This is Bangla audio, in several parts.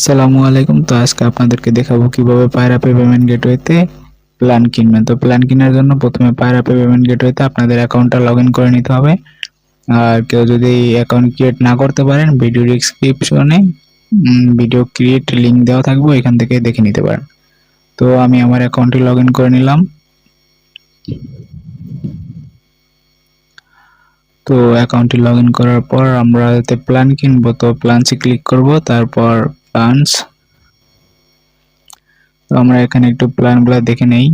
আসসালামু আলাইকুম। তো আজকে আপনাদেরকে দেখাবো কিভাবে পায়রাপে পেমেন্ট গেটওয়েতে প্ল্যান কিনবেন। তো প্ল্যান কেনার জন্য প্রথমে পায়রাপে পেমেন্ট গেটওয়েতে আপনাদের অ্যাকাউন্টটা লগইন করে নিতে হবে। আর কেউ যদি অ্যাকাউন্ট ক্রিয়েট না করতে পারেন, ভিডিও ডেসক্রিপশনে ভিডিও ক্রিয়েট লিংক দেওয়া থাকবে, এখান থেকে দেখে নিতে পারেন। তো আমি আমার অ্যাকাউন্টটি লগইন করে নিলাম। তো অ্যাকাউন্টটি লগইন করার পর আমরা যাতে প্ল্যান কিনবো, তো প্ল্যানসে ক্লিক করব, তারপর প্ল্যানস। তো আমরা এখানে একটু প্ল্যানগুলো দেখে নেই।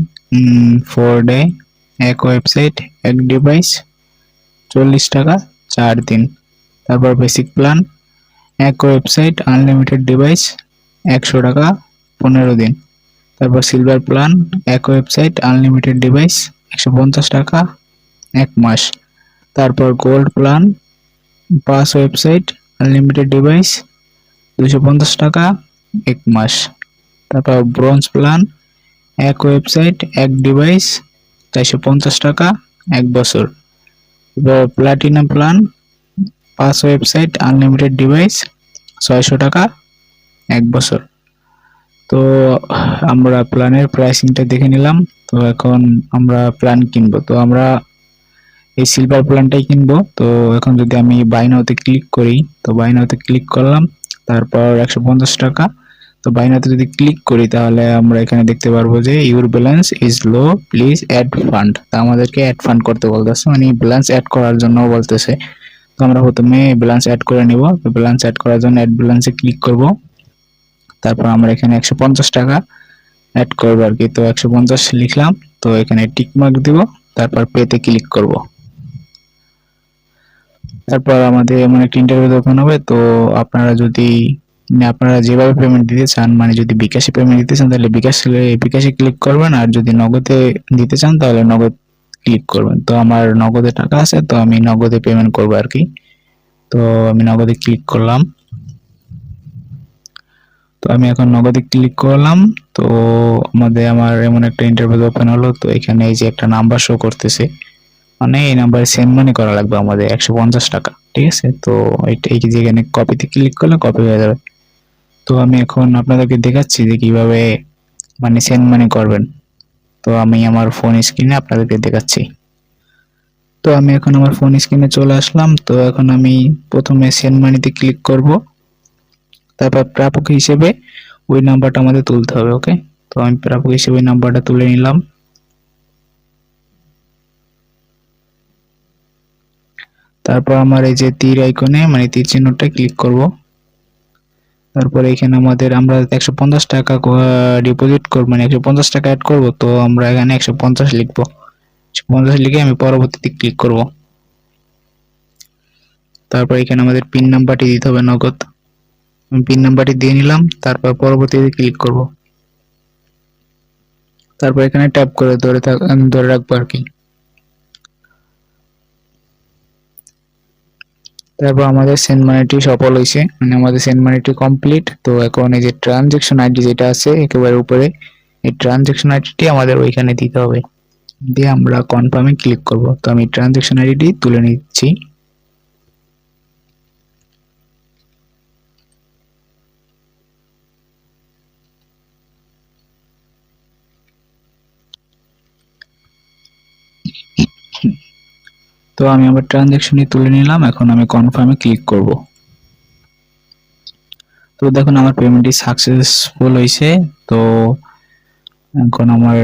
4 ডে, এক ওয়েবসাইট, এক ডিভাইস, 40 টাকা, 4 দিন। তারপর বেসিক প্ল্যান, এক ওয়েবসাইট, আনলিমিটেড ডিভাইস, 100 টাকা, 15 দিন। তারপর সিলভার প্ল্যান, এক ওয়েবসাইট, আনলিমিটেড ডিভাইস, 150 টাকা, 1 মাস। তারপর gold plan, 5 website, unlimited device, 250 টাকা, 1 মাস। তারপর ব্রোঞ্জ প্ল্যান, এক ওয়েবসাইট, এক ডিভাইস, 450 টাকা, 1 বছর। এবার platinum plan, 5 website, unlimited device, 600 টাকা, 1 বছর। তো আমরা প্ল্যানের প্রাইসিংটা দেখে নিলাম। তো এখন আমরা প্ল্যান কিনবো। তো আমরা এই সিলভার প্ল্যানটাই কিনবো। তো এখন যদি আমি বাই নাওতে ক্লিক করি, তো বাই নাওতে ক্লিক করলাম, তারপর 150 টাকা। তো বাই নাওতে যদি ক্লিক করি তাহলে আমরা এখানে দেখতে পারবো যে your balance is low, please add fund. তা আমাদেরকে অ্যাড ফান্ড করতে বলতেছে, মানে ব্যালেন্স অ্যাড করার জন্য বলতেছে। তো আমরা প্রথমে ব্যালেন্স অ্যাড করে নিব। তো ব্যালেন্স অ্যাড করার জন্য অ্যাড ব্যালেন্সে ক্লিক করব। তারপর আমরা এখানে 150 টাকা অ্যাড করবো আর কি। তো 150 লিখলাম। তো এখানে টিক মার্ক দিব, তারপর পেতে ক্লিক করব। তারপর আমাদের এমন একটা ইন্টারভিউ ওপেন হবে। তো আপনারা যদি আপনারা যেভাবে পেমেন্ট দিতে চান, মানে যদি বিকাশে পেমেন্ট দিতে চান তাহলে বিকাশে ক্লিক করবেন, আর যদি নগদে দিতে চান তাহলে নগদ ক্লিক করবেন। তো আমার নগদে টাকা আছে, তো আমি নগদে পেমেন্ট করবো আর কি। তো আমি নগদে ক্লিক করলাম। তো আমি এখন নগদে ক্লিক করলাম। তো আমার এমন একটা ইন্টারভিউ ওপেন হলো। তো এখানে এই যে একটা নাম্বার শো করতেছে, মানে এই নাম্বারে সেন্ড মানি করা লাগবে আমাদের 150 টাকা, ঠিক আছে। তো এই যেখানে কপিতে ক্লিক করলে কপি হয়ে যাবে। তো আমি এখন আপনাদেরকে দেখাচ্ছি যে কিভাবে মানে সেন্ড মানি করবেন। তো আমি আমার ফোন স্ক্রিনে আপনাদেরকে দেখাচ্ছি। তো আমি এখন আমার ফোন স্ক্রিনে চলে আসলাম। তো এখন আমি প্রথমে সেন্ড মানিতে ক্লিক করব, তারপর প্রাপক হিসেবে ওই নাম্বারটা আমাদের তুলতে হবে। ওকে, তো আমি প্রাপক হিসেবে ওই নাম্বারটা তুলে নিলাম। তারপর আমার এই যে তীর আইকনে, মানে তীর চিহ্নটা ক্লিক করব। তারপরে এখানে আমরা 150 টাকা ডিপোজিট করব, মানে 150 টাকা অ্যাড করব। তো আমরা এখানে 150 লিখবো। 150 লিখে আমি পরবর্তীতে ক্লিক করব। তারপর এখানে আমাদের পিন নাম্বারটি দিতে হবে নগদ। আমি পিন নাম্বারটি দিয়ে নিলাম। তারপর পরবর্তীতে ক্লিক করব। তারপর এখানে ট্যাপ করে ধরে রাখবো আর কি। তারপর আমাদের সেন্ড মানিটি সফল হয়েছে, মানে আমাদের সেন্ড মানিটি কমপ্লিট। তো এখন এই যে ট্রানজেকশন আইডি যেটা আছে একেবারে উপরে, এই ট্রানজেকশন আইডিটি আমাদের ওইখানে দিতে হবে। দিয়ে আমরা কনফার্মে ক্লিক করব। তো আমি ট্রানজেকশন আইডিটি তুলে নিচ্ছি। তো আমি আমার ট্রানজেকশনটি তুলে নিলাম। এখন আমি কনফার্মে ক্লিক করব। তো দেখুন আমার পেমেন্টটি সাকসেসফুল হয়েছে। তো এখন আমার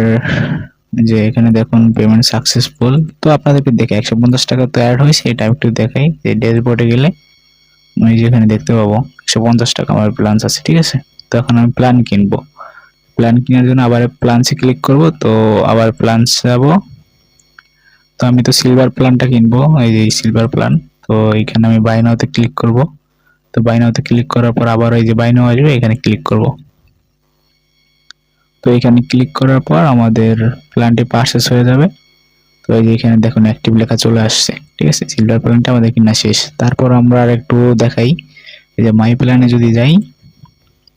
যে এখানে দেখুন পেমেন্ট সাকসেসফুল। তো আপনাদেরকে দেখে 150 টাকা তো অ্যাড হয়েছে, এটা একটু দেখাই। যে ড্যাশবোর্ডে গেলে আমি যেখানে দেখতে পাবো 150 টাকা আমার প্ল্যান আছে, ঠিক আছে। তো এখন আমি প্ল্যান কিনবো। প্ল্যান কেনার জন্য আবার প্ল্যানসে ক্লিক করব। তো আবার প্ল্যানস যাব। তো আমি তো সিলভার প্ল্যানটা কিনবো, এই যে সিলভার প্ল্যান। তো এখানে আমি বাই নাওতে ক্লিক করব। তো বাই নাওতে ক্লিক করার পর আবার এই যে বাই নাও আসবে, এখানে ক্লিক করব। তো এখানে ক্লিক করার পর আমাদের প্ল্যানটি পারচেজ হয়ে যাবে। তো এই যে এখানে দেখুন অ্যাক্টিভ লেখা চলে আসছে, ঠিক আছে। সিলভার প্ল্যানটা আমাদের কিনা শেষ। তারপর আমরা আর একটু দেখাই, এই যে মাই প্ল্যানে যদি যাই,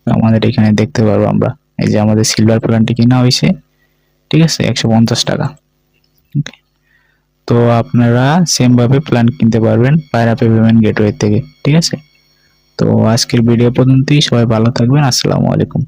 আমাদের এখানে দেখতে পারবো আমরা এই যে আমাদের সিলভার প্ল্যানটি কিনা হয়েছে, ঠিক আছে, 150 টাকা। তো আপনারা সেম ভাবে প্ল্যান কিনতে পারবেন পায়রাপে পেমেন্ট গেটওয়ে থেকে, ঠিক আছে। তো আজকের ভিডিও পর্যন্তই, সবাই ভালো থাকবেন, আসসালামু আলাইকুম।